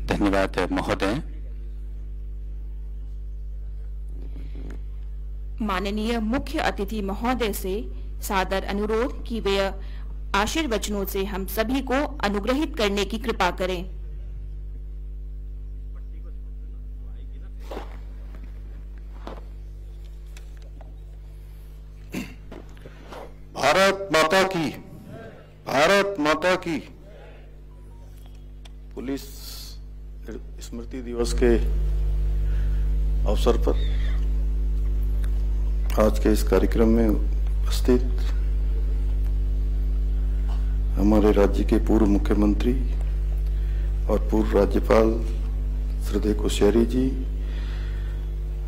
धन्यवाद महोदय। माननीय मुख्य अतिथि महोदय से सादर अनुरोध कि वे आशीर्वचनों से हम सभी को अनुग्रहित करने की कृपा करें। भारत माता की, भारत माता की। पुलिस स्मृति दिवस के अवसर पर आज के इस कार्यक्रम में उपस्थित हमारे राज्य के पूर्व मुख्यमंत्री और पूर्व राज्यपाल श्रद्धेय कोश्यारी जी,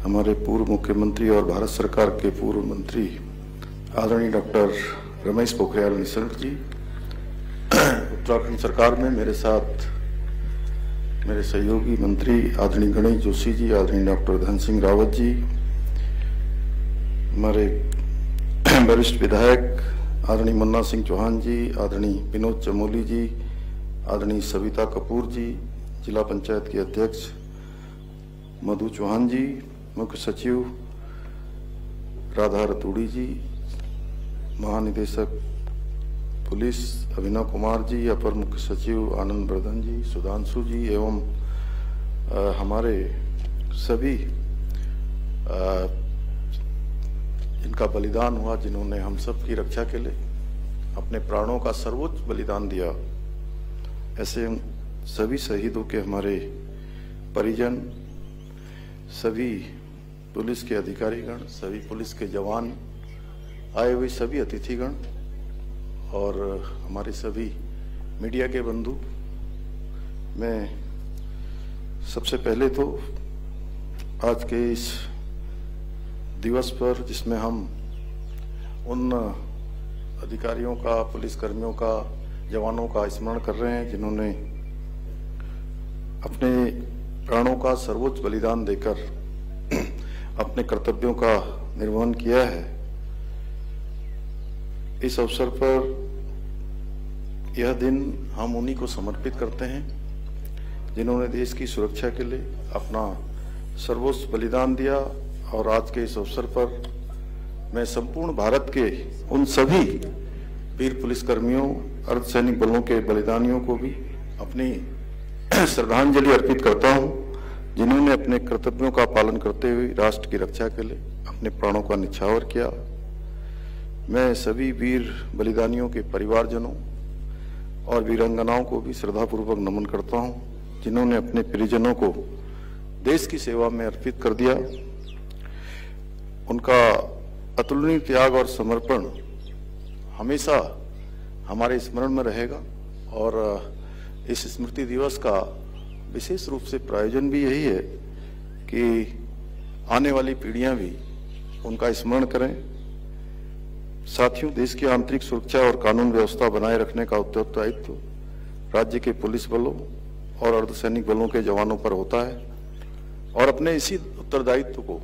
हमारे पूर्व मुख्यमंत्री और भारत सरकार के पूर्व मंत्री आदरणीय डॉक्टर रमेश पोखरियाल निशंक जी, उत्तराखंड सरकार में मेरे साथ मेरे सहयोगी मंत्री आदरणीय गणेश जोशी जी, आदरणीय डॉक्टर धन सिंह रावत जी, हमारे वरिष्ठ विधायक आदरणीय मन्ना सिंह चौहान जी, आदरणीय विनोद चमोली जी, आदरणीय सविता कपूर जी, जिला पंचायत के अध्यक्ष मधु चौहान जी, मुख्य सचिव राधा रतूड़ी जी, महानिदेशक पुलिस अभिनव कुमार जी, अपर मुख्य सचिव आनंद वर्धन जी, सुधांशु जी एवं हमारे सभी जिनका बलिदान हुआ, जिन्होंने हम सब की रक्षा के लिए अपने प्राणों का सर्वोच्च बलिदान दिया, ऐसे सभी शहीदों के हमारे परिजन, सभी पुलिस के अधिकारीगण, सभी पुलिस के जवान, आए हुए सभी अतिथिगण और हमारे सभी मीडिया के बंधु, मैं सबसे पहले तो आज के इस दिवस पर, जिसमें हम उन अधिकारियों का, पुलिसकर्मियों का, जवानों का स्मरण कर रहे हैं जिन्होंने अपने प्राणों का सर्वोच्च बलिदान देकर अपने कर्तव्यों का निर्वहन किया है, इस अवसर पर यह दिन हम उन्हीं को समर्पित करते हैं जिन्होंने देश की सुरक्षा के लिए अपना सर्वोच्च बलिदान दिया। और आज के इस अवसर पर मैं संपूर्ण भारत के उन सभी वीर पुलिसकर्मियों, अर्धसैनिक बलों के बलिदानियों को भी अपनी श्रद्धांजलि अर्पित करता हूं, जिन्होंने अपने कर्तव्यों का पालन करते हुए राष्ट्र की रक्षा के लिए अपने प्राणों का निछावर किया। मैं सभी वीर बलिदानियों के परिवारजनों और वीरांगनाओं को भी श्रद्धापूर्वक नमन करता हूं, जिन्होंने अपने परिजनों को देश की सेवा में अर्पित कर दिया। उनका अतुलनीय त्याग और समर्पण हमेशा हमारे स्मरण में रहेगा और इस स्मृति दिवस का विशेष रूप से प्रायोजन भी यही है कि आने वाली पीढ़ियां भी उनका स्मरण करें। साथियों, देश की आंतरिक सुरक्षा और कानून व्यवस्था बनाए रखने का उत्तरदायित्व राज्य के पुलिस बलों और अर्धसैनिक बलों के जवानों पर होता है और अपने इसी उत्तरदायित्व को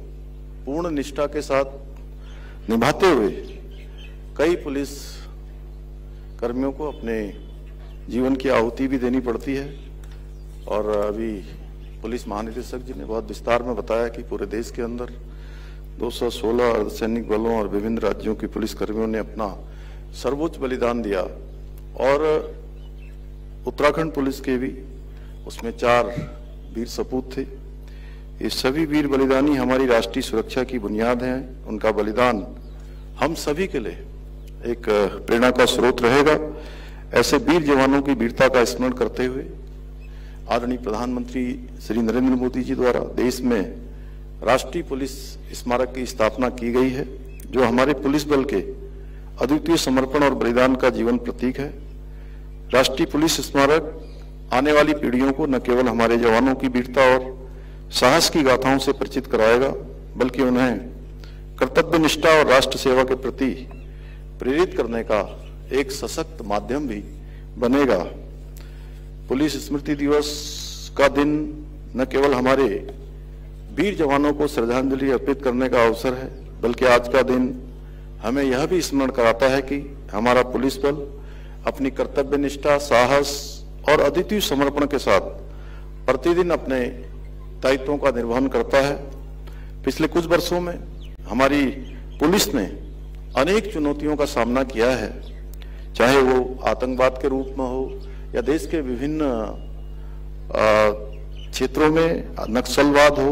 पूर्ण निष्ठा के साथ निभाते हुए कई पुलिस कर्मियों को अपने जीवन की आहुति भी देनी पड़ती है। और अभी पुलिस महानिदेशक जी ने बहुत विस्तार में बताया कि पूरे देश के अंदर 216 अर्धसैनिक बलों और विभिन्न राज्यों के पुलिस कर्मियों ने अपना सर्वोच्च बलिदान दिया और उत्तराखंड पुलिस के भी उसमें 4 वीर सपूत थे। ये सभी वीर बलिदानी हमारी राष्ट्रीय सुरक्षा की बुनियाद हैं। उनका बलिदान हम सभी के लिए एक प्रेरणा का स्रोत रहेगा। ऐसे वीर जवानों की वीरता का स्मरण करते हुए आदरणीय प्रधानमंत्री श्री नरेंद्र मोदी जी द्वारा देश में राष्ट्रीय पुलिस स्मारक की स्थापना की गई है, जो हमारे पुलिस बल के अद्वितीय समर्पण और बलिदान का जीवन प्रतीक है। राष्ट्रीय पुलिस स्मारक आने वाली पीढ़ियों को न केवल हमारे जवानों की वीरता और साहस की गाथाओं से परिचित कराएगा, बल्कि उन्हें कर्तव्य निष्ठा और राष्ट्र सेवा के प्रति प्रेरित करने का एक सशक्त माध्यम भी बनेगा। पुलिस स्मृति दिवस का दिन न केवल हमारे वीर जवानों को श्रद्धांजलि अर्पित करने का अवसर है, बल्कि आज का दिन हमें यह भी स्मरण कराता है कि हमारा पुलिस बल अपनी कर्तव्य निष्ठा, साहस और अद्वितीय समर्पण के साथ प्रतिदिन अपने दायित्वों का निर्वहन करता है। पिछले कुछ वर्षों में हमारी पुलिस ने अनेक चुनौतियों का सामना किया है, चाहे वो आतंकवाद के रूप में हो या देश के विभिन्न क्षेत्रों में नक्सलवाद हो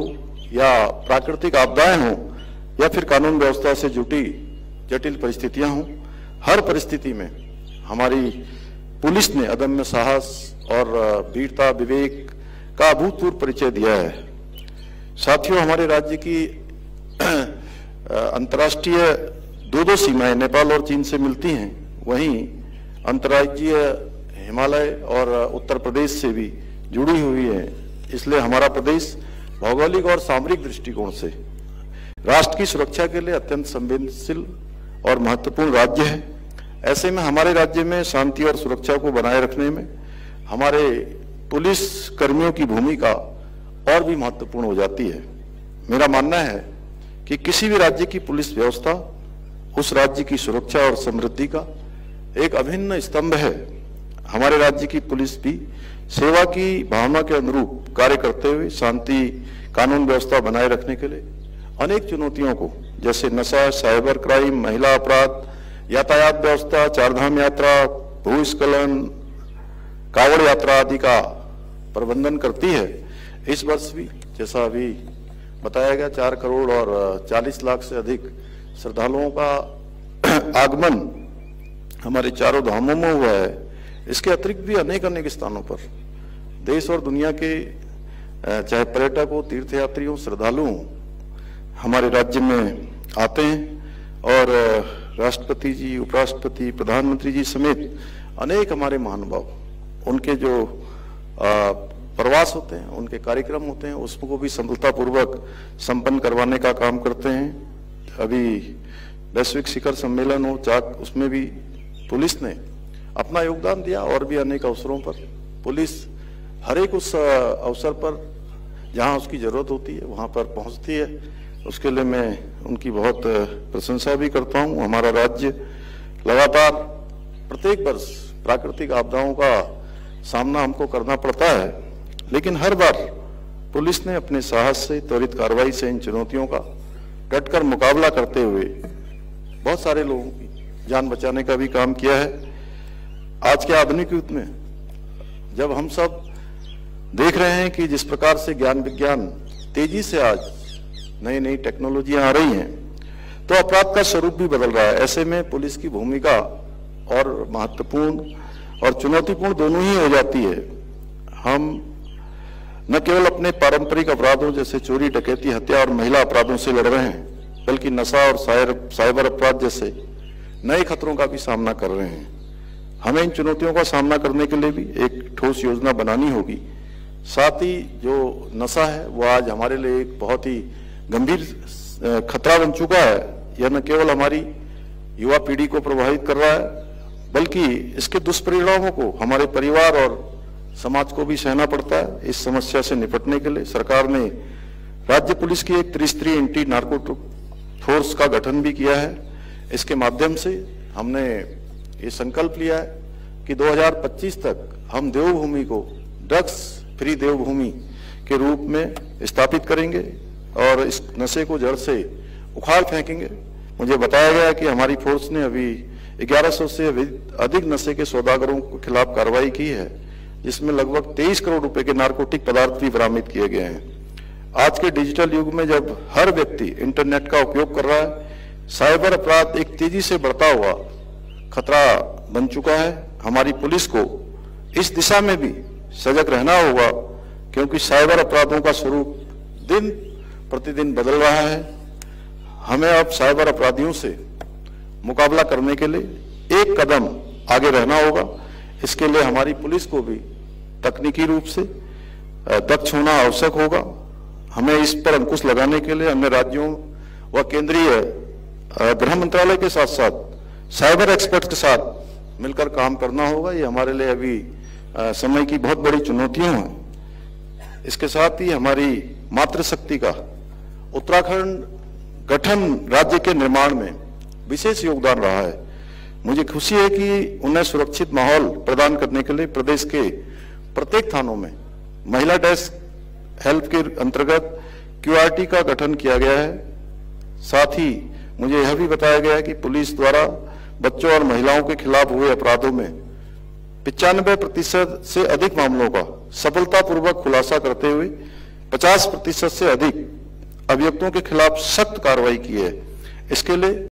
या प्राकृतिक आपदाएं हो या फिर कानून व्यवस्था से जुटी जटिल परिस्थितियां हों। हर परिस्थिति में हमारी पुलिस ने अदम्य साहस और वीरता विवेक का अभूतपूर्व परिचय दिया है। साथियों, हमारे राज्य की अंतर्राष्ट्रीय दो सीमाएं नेपाल और चीन से मिलती हैं, वहीं अंतर्राज्यीय हिमालय और उत्तर प्रदेश से भी जुड़ी हुई है। इसलिए हमारा प्रदेश भौगोलिक और सामरिक दृष्टिकोण से राष्ट्र की सुरक्षा के लिए अत्यंत संवेदनशील और महत्वपूर्ण राज्य है। ऐसे में हमारे राज्य में शांति और सुरक्षा को बनाए रखने में हमारे पुलिस कर्मियों की भूमिका और भी महत्वपूर्ण हो जाती है। मेरा मानना है कि किसी भी राज्य की पुलिस व्यवस्था उस राज्य की सुरक्षा और समृद्धि का एक अभिन्न स्तंभ है। हमारे राज्य की पुलिस भी सेवा की भावना के अनुरूप कार्य करते हुए शांति कानून व्यवस्था बनाए रखने के लिए अनेक चुनौतियों को, जैसे नशा, साइबर क्राइम, महिला अपराध, यातायात व्यवस्था, चारधाम यात्रा, भूस्खलन, कांवड़ यात्रा आदि का प्रबंधन करती है। इस वर्ष भी जैसा अभी बताया गया 4 करोड़ और 40 लाख से अधिक श्रद्धालुओं का आगमन हमारे चारों धामों में हुआ है। इसके अतिरिक्त भी अनेक स्थानों पर देश और दुनिया के चाहे पर्यटक हो, तीर्थयात्री हो, श्रद्धालु हो, हमारे राज्य में आते हैं और राष्ट्रपति जी, उपराष्ट्रपति, प्रधानमंत्री जी समेत अनेक हमारे महानुभाव उनके जो प्रवास होते हैं, उनके कार्यक्रम होते हैं, उसको भी सफलतापूर्वक संपन्न करवाने का काम करते हैं। अभी वैश्विक शिखर सम्मेलन हो चाक, उसमें भी पुलिस ने अपना योगदान दिया और भी अनेक अवसरों पर पुलिस हर एक उस अवसर पर जहां उसकी जरूरत होती है वहां पर पहुंचती है। उसके लिए मैं उनकी बहुत प्रशंसा भी करता हूं। हमारा राज्य लगातार प्रत्येक वर्ष प्राकृतिक आपदाओं का सामना हमको करना पड़ता है, लेकिन हर बार पुलिस ने अपने साहस से, त्वरित कार्रवाई से इन चुनौतियों का डटकर मुकाबला करते हुए बहुत सारे लोगों की जान बचाने का भी काम किया है। आज के आधुनिक युग में जब हम सब देख रहे हैं कि जिस प्रकार से ज्ञान विज्ञान तेजी से आज नई नई टेक्नोलॉजियां आ रही हैं, तो अपराध का स्वरूप भी बदल रहा है। ऐसे में पुलिस की भूमिका और महत्वपूर्ण और चुनौतीपूर्ण दोनों ही हो जाती है। हम न केवल अपने पारंपरिक अपराधों जैसे चोरी, डकैती, हत्या और महिला अपराधों से लड़ रहे हैं, बल्कि नशा और साइबर अपराध जैसे नए खतरों का भी सामना कर रहे हैं। हमें इन चुनौतियों का सामना करने के लिए भी एक ठोस योजना बनानी होगी। साथ ही जो नशा है वो आज हमारे लिए एक बहुत ही गंभीर खतरा बन चुका है। यह न केवल हमारी युवा पीढ़ी को प्रभावित कर रहा है, बल्कि इसके दुष्परिणामों को हमारे परिवार और समाज को भी सहना पड़ता है। इस समस्या से निपटने के लिए सरकार ने राज्य पुलिस की एक त्रिस्तरीय एंटी नार्कोटिक फोर्स का गठन भी किया है। इसके माध्यम से हमने ये संकल्प लिया है कि 2025 तक हम देवभूमि को ड्रग्स फ्री देवभूमि के रूप में स्थापित करेंगे और इस नशे को जड़ से उखाड़ फेंकेंगे। मुझे बताया गया कि हमारी फोर्स ने अभी 1100 से अधिक नशे के सौदागरों के खिलाफ कार्रवाई की है, जिसमें लगभग 23 करोड़ रुपए के नार्कोटिक पदार्थ भी बरामद किए गए हैं। आज के डिजिटल युग में जब हर व्यक्ति इंटरनेट का उपयोग कर रहा है, साइबर अपराध एक तेजी से बढ़ता हुआ खतरा बन चुका है। हमारी पुलिस को इस दिशा में भी सजग रहना होगा, क्योंकि साइबर अपराधों का स्वरूप दिन प्रतिदिन बदल रहा है। हमें अब साइबर अपराधियों से मुकाबला करने के लिए एक कदम आगे रहना होगा। इसके लिए हमारी पुलिस को भी तकनीकी रूप से दक्ष होना आवश्यक होगा। हमें इस पर अंकुश लगाने के लिए अन्य राज्यों व केंद्रीय गृह मंत्रालय के साथ साथ साइबर एक्सपर्ट के साथ मिलकर काम करना होगा। ये हमारे लिए अभी समय की बहुत बड़ी चुनौतियां हैं। इसके साथ ही हमारी मातृशक्ति का उत्तराखंड गठन राज्य के निर्माण में विशेष योगदान रहा है। मुझे खुशी है कि उन्हें सुरक्षित माहौल प्रदान करने के लिए प्रदेश के प्रत्येक थानों में महिला डेस्क हेल्प के अंतर्गत QRT का गठन किया गया है। साथ ही मुझे यह भी बताया गया है कि पुलिस द्वारा बच्चों और महिलाओं के खिलाफ हुए अपराधों में 95% से अधिक मामलों का सफलतापूर्वक खुलासा करते हुए 50% से अधिक अभियुक्तों के खिलाफ सख्त कार्रवाई की है। इसके लिए